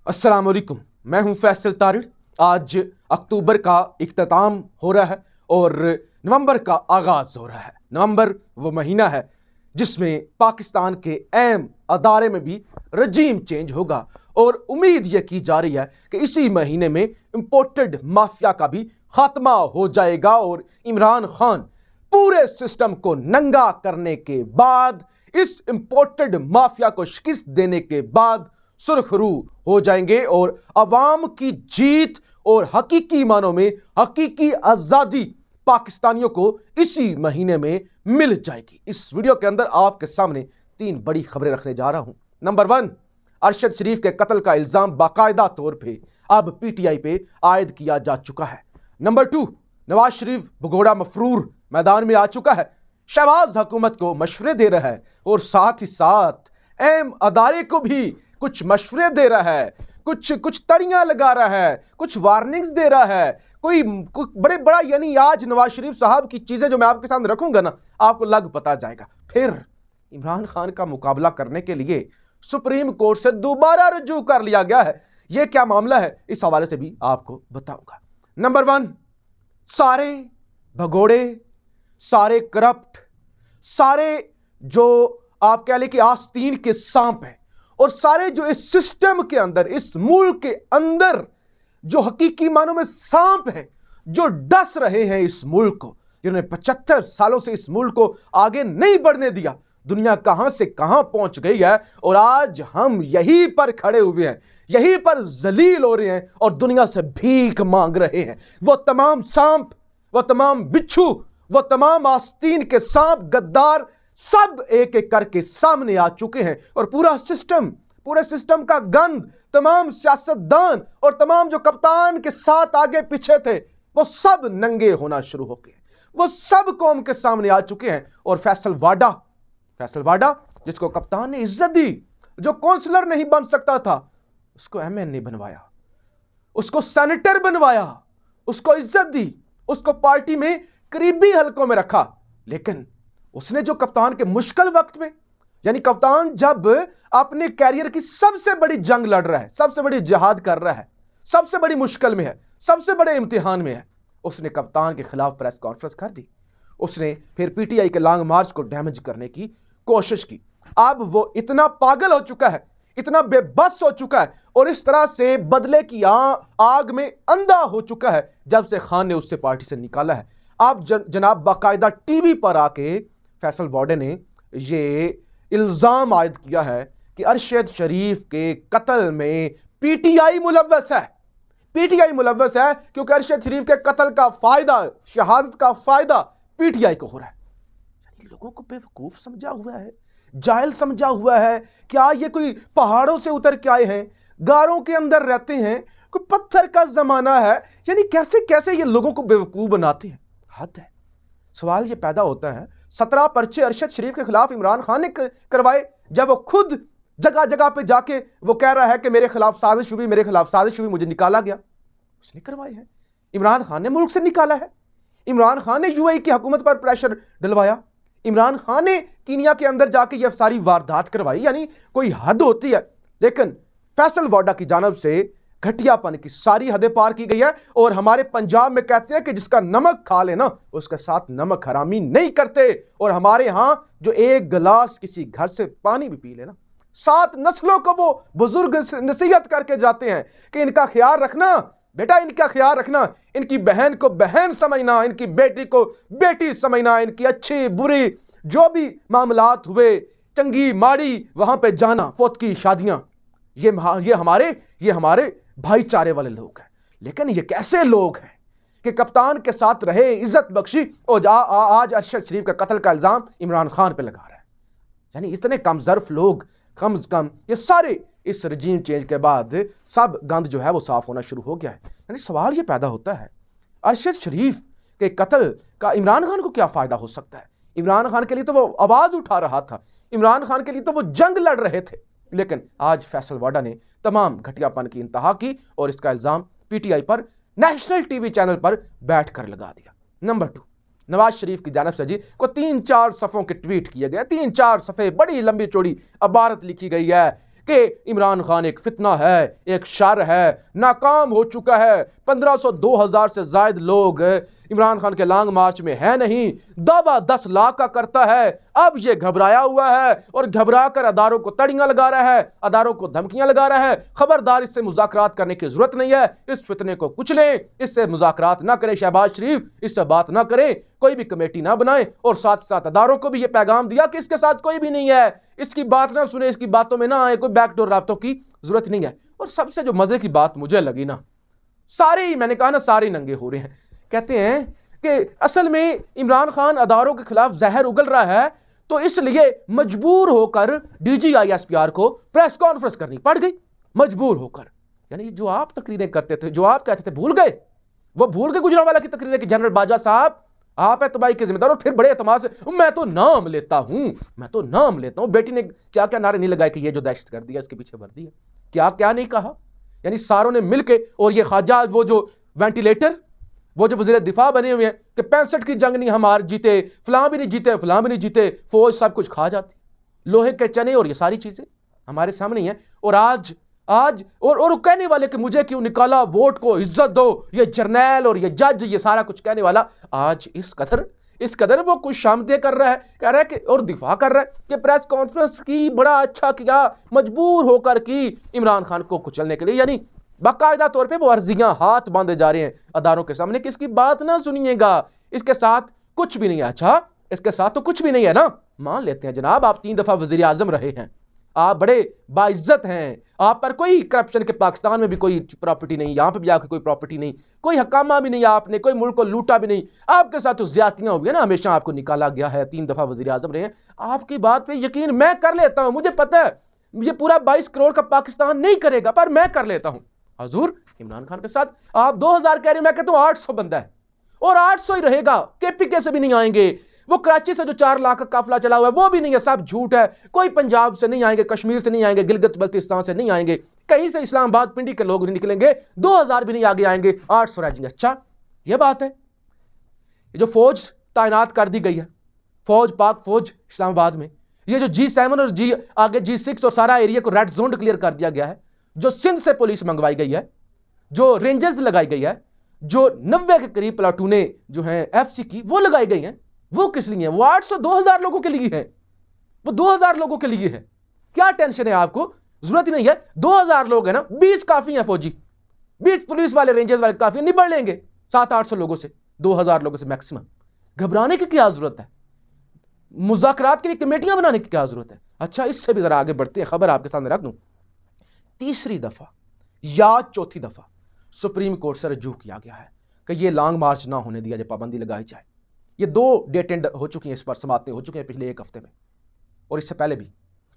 अस्सलाम वालेकुम। मैं हूं फैसल तारिड़। आज अक्टूबर का इख्तिताम हो रहा है और नवंबर का आगाज हो रहा है। नवंबर वो महीना है जिसमें पाकिस्तान के अहम अदारे में भी रजीम चेंज होगा और उम्मीद यह की जा रही है कि इसी महीने में इंपोर्टेड माफिया का भी खात्मा हो जाएगा और इमरान खान पूरे सिस्टम को नंगा करने के बाद, इस इंपोर्टेड माफिया को शिकस्त देने के बाद सुरखरू हो जाएंगे और अवाम की जीत और हकीकी मानों में हकीकी आजादी पाकिस्तानियों को इसी महीने में मिल जाएगी। इस वीडियो के अंदर आपके सामने 3 बड़ी खबरें रखने जा रहा हूं। नंबर 1, अरशद शरीफ के कत्ल का इल्जाम बाकायदा तौर पे अब पीटीआई पे आयद किया जा चुका है। नंबर 2, नवाज शरीफ भगोड़ा मफरूर मैदान में आ चुका है, शहबाज हुकूमत को मशवरे दे रहा है और साथ ही साथ अहम अदारे को भी कुछ मशवरे दे रहा है, कुछ तड़ियां लगा रहा है, कुछ वार्निंग्स दे रहा है। कोई बड़े बड़ा, यानी आज नवाज शरीफ साहब की चीजें जो मैं आपके सामने रखूंगा ना, आपको लग पता जाएगा। फिर इमरान खान का मुकाबला करने के लिए सुप्रीम कोर्ट से दोबारा रुजू कर लिया गया है। यह क्या मामला है, इस हवाले से भी आपको बताऊंगा। नंबर 1, सारे भगोड़े, सारे करप्ट, सारे जो आप कह लें कि आस्तीन के सांप है और सारे जो इस सिस्टम के अंदर, इस मुल्क के अंदर जो हकीकी मानों में सांप है, जो डस रहे हैं इस मुल्क को, जिन्होंने 75 सालों से इस मुल्क को आगे नहीं बढ़ने दिया। दुनिया कहां से कहां पहुंच गई है और आज हम यहीं पर खड़े हुए हैं, यहीं पर जलील हो रहे हैं और दुनिया से भीख मांग रहे हैं। वो तमाम सांप, वो तमाम बिच्छू, वो तमाम आस्तीन के सांप, गद्दार, सब एक एक करके सामने आ चुके हैं और पूरे सिस्टम का गंद, तमाम सियासतदान और तमाम जो कप्तान के साथ आगे पीछे थे, वो सब नंगे होना शुरू हो गए। वो सब कौम के सामने आ चुके हैं और फैसल वाडा जिसको कप्तान ने इज्जत दी, जो काउंसलर नहीं बन सकता था, उसको एमएन ने बनवाया, उसको सेनेटर बनवाया, उसको इज्जत दी, उसको पार्टी में करीबी हलकों में रखा। लेकिन उसने जो कप्तान के मुश्किल वक्त में, यानी कप्तान जब अपने कैरियर की सबसे बड़ी जंग लड़ रहा है, सबसे बड़ी जिहाद कर रहा है, सबसे बड़ी मुश्किल में है, सबसे बड़े इम्तिहान में है, उसने कप्तान के खिलाफ प्रेस कॉन्फ्रेंस कर दी। उसने फिर पीटीआई के लॉन्ग मार्च को डैमेज करने की कोशिश की। अब वो इतना पागल हो चुका है, इतना बेबस हो चुका है और इस तरह से बदले की आग में अंधा हो चुका है जब से खान ने उससे पार्टी से निकाला है। अब जनाब बाकायदा टीवी पर आके फैसल वाडा ने ये इल्जाम आयद किया है कि अरशद शरीफ के कत्ल में पीटीआई मुलव्वस है। पीटीआई मुलव्वस है क्योंकि अरशद शरीफ के कत्ल का फायदा, शहादत का फायदा पीटीआई को हो रहा है। यानी लोगों को बेवकूफ समझा हुआ है, जाहिल समझा हुआ है। क्या ये कोई पहाड़ों से उतर के आए हैं, गारों के अंदर रहते हैं, कोई पत्थर का जमाना है? यानी कैसे कैसे ये लोगों को बेवकूफ बनाते हैं, हद है। सवाल ये पैदा होता है, 17 पर्चे अरशद शरीफ के खिलाफ इमरान खान ने करवाए, जब वो खुद जगह जगह पे जाके वो कह रहा है कि मेरे खिलाफ साजिश हुई, मुझे निकाला गया। उसने करवाए हैं। इमरान खान ने मुल्क से निकाला है। इमरान खान ने यूएई की हुकूमत पर प्रेशर डलवाया। इमरान खान ने कीनिया के अंदर जाके ये सारी वारदात करवाई। यानी कोई हद होती है। लेकिन फैसल वाडा की जानब से घटियापन की सारी हदें पार की गई है और हमारे पंजाब में कहते हैं कि जिसका नमक खा लेना उसके साथ नमक हरामी नहीं करते। और हमारे यहां जो एक गिलास किसी घर से पानी भी पी लेना, 7 नस्लों को वो बुजुर्ग नसीहत करके जाते हैं कि इनका ख्याल रखना बेटा, इनका ख्याल रखना, इनकी बहन को बहन समझना, इनकी बेटी को बेटी समझना, इनकी अच्छी बुरी जो भी मामलात हुए, चंगी माड़ी, वहां पे जाना, फौत की शादियां, ये हमारे भाईचारे वाले लोग हैं। लेकिन ये कैसे लोग हैं कि कप्तान के साथ रहे, इज्जत बख्शी और आज अरशद शरीफ का कत्ल का इल्जाम इमरान खान पे लगा रहा है। यानी इतने कमजर्फ लोग, कम से कम ये सारे इस रजीम चेंज के बाद सब गंद जो है वो साफ होना शुरू हो गया है। यानी सवाल ये पैदा होता है, अरशद शरीफ के कत्ल का इमरान खान को क्या फायदा हो सकता है? इमरान खान के लिए तो वो आवाज उठा रहा था, इमरान खान के लिए तो वो जंग लड़ रहे थे। लेकिन आज फैसल वाडा ने तमाम घटियापन की इंतहा की और इसका इल्जाम पीटीआई पर, नेशनल टीवी चैनल पर बैठकर लगा दिया। नंबर 2, नवाज शरीफ की जानब से जी को 3-4 सफ़ों के ट्वीट किए गए, 3-4 सफ़े बड़ी लंबी चौड़ी इबारत लिखी गई है कि इमरान खान एक फितना है, एक शर है, नाकाम हो चुका है। 1500-2000 से ज्यादा लोग इमरान खान के लॉन्ग मार्च में है नहीं, दावा 10 लाख का करता है। अब ये घबराया हुआ है और घबरा कर अदारों को तड़ियां लगा रहा है, अदारों को धमकियां लगा रहा है। खबरदार, इससे मुज़ाकरात करने की जरूरत नहीं है, इस फितने को कुचलें, इससे मुज़ाकरात ना करें शहबाज शरीफ, इससे बात ना करें, कोई भी कमेटी ना बनाए। और साथ साथ अदारों को भी यह पैगाम दिया कि इसके साथ कोई भी नहीं है, इसकी बात ना सुने, इसकी बातों में ना आए, कोई बैकडोर राब्तों की जरूरत नहीं है। और सबसे जो मजे की बात मुझे लगी ना, सारे ही, मैंने कहा ना, सारे नंगे हो रहे हैं। कहते हैं कि असल में इमरान खान अदारों के खिलाफ जहर उगल रहा है, तो इसलिए मजबूर होकर DGISPR को प्रेस कॉन्फ्रेंस करनी पड़ गई, मजबूर होकर। यानी जो आप तकरीरें करते थे, जो आप कहते थे, भूल गए, वो भूल गए गुजरांवाला की तकरीरें कि जनरल बाजवा साहब आप है तबाही के जिम्मेदार। और फिर बड़े एतमाद से मैं तो नाम लेता हूं, मैं तो नाम लेता हूं। बेटी ने क्या क्या नारे नहीं लगाए कि ये जो दहशत कर दिया इसके पीछे वर्दी है, क्या क्या नहीं कहा। यानी सारों ने मिलके, और ये ख्वाजा वो जो वेंटिलेटर, वो जो वजीर दिफा बने हुए हैं कि 65 की जंग नहीं हम जीते, फलां भी नहीं जीते, फलां भी नहीं जीते, फौज सब कुछ खा जाती, लोहे के चने और ये सारी चीजें हमारे सामने ही है। और आज और कहने वाले कि मुझे क्यों निकाला, वोट को इज्जत दो, ये जर्नैल और ये जज, ये सारा कुछ कहने वाला, आज इस कदर वो कुछ शामते कर रहा है, कह रहा है कि, और दिफा कर रहा है कि प्रेस कॉन्फ्रेंस की, बड़ा अच्छा किया, मजबूर होकर की इमरान खान को कुचलने के लिए। यानी बाकायदा तौर पे वो अर्जियां हाथ बांधे जा रहे हैं अदारों के सामने कि इसकी बात ना सुनिएगा, इसके साथ कुछ भी नहीं है। अच्छा, इसके साथ तो कुछ भी नहीं है ना, मान लेते हैं जनाब आप 3 दफा वजीर आजम रहे हैं, आप बड़े बाइज्जत हैं, आप पर कोई करप्शन के, पाकिस्तान में भी कोई प्रॉपर्टी नहीं, यहां पर भी आके कोई प्रॉपर्टी नहीं, कोई हकामा भी नहीं, आपने कोई मुल्क को लूटा भी नहीं, आपके साथ तो ज्यादतियां हुई है ना, हमेशा आपको निकाला गया है, 3 दफा वजीर आजम रहे हैं। आपकी बात पे यकीन मैं कर लेता हूं, मुझे पता है ये पूरा 22 करोड़ का पाकिस्तान नहीं करेगा, पर मैं कर लेता हूं। हजूर इमरान खान के साथ आप 2000 कह रहे हैं, मैं कहता हूं 800 बंदा है, और 800 ही रहेगा। KPK से भी नहीं आएंगे, वो कराची से जो 4 लाख का काफिला चला हुआ है वो भी नहीं है, सब झूठ है। कोई पंजाब से नहीं आएंगे, कश्मीर से नहीं आएंगे, गिलगित बल्तिस्तान से नहीं आएंगे, कहीं से इस्लामाबाद पिंडी के लोग नहीं निकलेंगे, 2000 भी नहीं आगे आएंगे, 800 रह जाएंगे। अच्छा, ये बात है। ये जो फौज तैनात कर दी गई है, फौज, पाक फौज इस्लामाबाद में, ये जो G7 और आगे G6 और सारा एरिया को रेड जोन क्लियर कर दिया गया है, जो सिंध से पुलिस मंगवाई गई है, जो रेंजर्स लगाई गई है, जो 90 के करीब प्लाटूने जो हैं FC की वो लगाई गई हैं, वो किस लिए है? वो 800 2000 लोगों के लिए है, वो 2000 लोगों के लिए है। क्या टेंशन है आपको? जरूरत ही नहीं है। 2000 लोग है ना, 20 काफी है, फौजी 20 पुलिस वाले, रेंजर्स वाले काफी है, निबड़ लेंगे 700-800 लोगों से, 2000 लोगों से मैक्सिमम। घबराने की क्या जरूरत है? मुज़ाकरात के लिए कमेटियां बनाने की क्या जरूरत है? अच्छा, इससे भी जरा आगे बढ़ते हैं, खबर आपके सामने रख दूं। तीसरी दफा या चौथी दफा सुप्रीम कोर्ट से रजू किया गया है कि यह लॉन्ग मार्च ना होने दिया जाए, पाबंदी लगाई जाए। ये 2 डेट एंड हो चुकी हैं, इस पर समाप्तें हो चुकी हैं पिछले 1 हफ्ते में, और इससे पहले भी।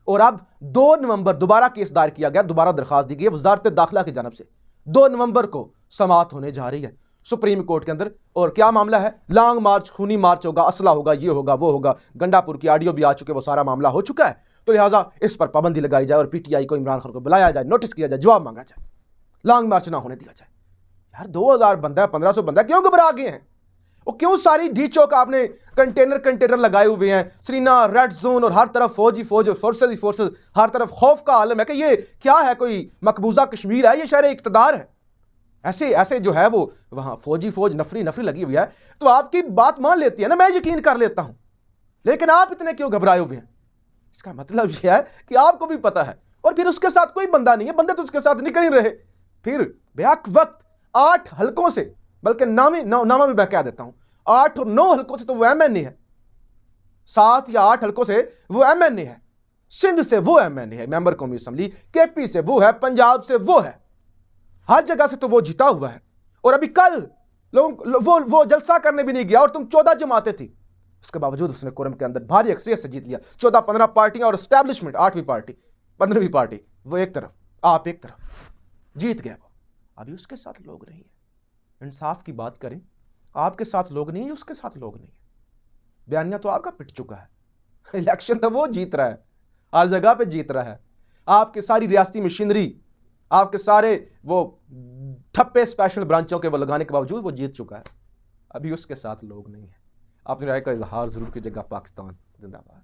और अब 2 नवंबर दोबारा केस दायर किया गया, दोबारा दरखास्त दी गई है वजारत दाखिला की जानब से। 2 नवंबर को समाप्त होने जा रही है सुप्रीम कोर्ट के अंदर। और क्या मामला है? लॉन्ग मार्च, खूनी मार्च होगा, असला होगा, ये होगा, वो होगा। गंडापुर की ऑडियो भी आ चुके, वो सारा मामला हो चुका है। तो लिहाजा इस पर पाबंदी लगाई जाए और PTI को, इमरान खान को बुलाया जाए, नोटिस किया जाए, जवाब मांगा जाए, लॉन्ग मार्च ना होने दिया जाए। यार 2000 बंदा है, 1500 बंदा है, क्यों घबरा गए हैं? वो क्यों सारी D चौक आपने कंटेनर लगाए हुए हैं, श्रीना रेड जोन, और हर तरफ फौज ही फौज, फोर्सेज ही फोर्सेज, हर तरफ खौफ का आलम है कि ये क्या है, कोई मकबूजा कश्मीर है, ये शहर इक्तदार है। ऐसे जो है वो वहां फौजी फौज नफरी लगी हुई है। तो आपकी बात मान लेती है ना, मैं यकीन कर लेता हूं, लेकिन आप इतने क्यों घबराए हुए हैं? इसका मतलब यह है कि आपको भी पता है, और फिर उसके साथ कोई बंदा नहीं है, बंदे तो उसके साथ निकल ही रहे। फिर बेहक वक्त 8 हलकों से, बल्कि नामा भी मैं कह देता हूं, 8 और 9 हलकों से तो वो MNA है, 7 या 8 हलकों से वो MNA है, सिंध से वो MNA है, मेंबर कौमी असेंबली, KP से वो है, पंजाब से वो है, हर जगह से तो वो जीता हुआ है। और अभी कल लोग वो जलसा करने भी नहीं गया, और तुम 14 जमातें थी, उसके बावजूद उसने कोरम के अंदर भारी अक्सरियत से जीत लिया। 14-15 पार्टियां और एस्टैब्लिशमेंट 8वीं पार्टी, 15वीं पार्टी, वो एक तरफ, आप एक तरफ, जीत गया वो। अभी उसके साथ लोग नहीं है। इंसाफ की बात करें, आपके साथ लोग नहीं है, उसके साथ लोग नहीं है। बयानिया तो आपका पिट चुका है, इलेक्शन तो वो जीत रहा है, हर जगह पे जीत रहा है। आपके सारी रियासती मशीनरी, आपके सारे वो ठप्पे स्पेशल ब्रांचों के वो लगाने के बावजूद वो जीत चुका है। अभी उसके साथ लोग नहीं है। अपनी राय का इजहार जरूर कीजिएगा। पाकिस्तान जिंदाबाद।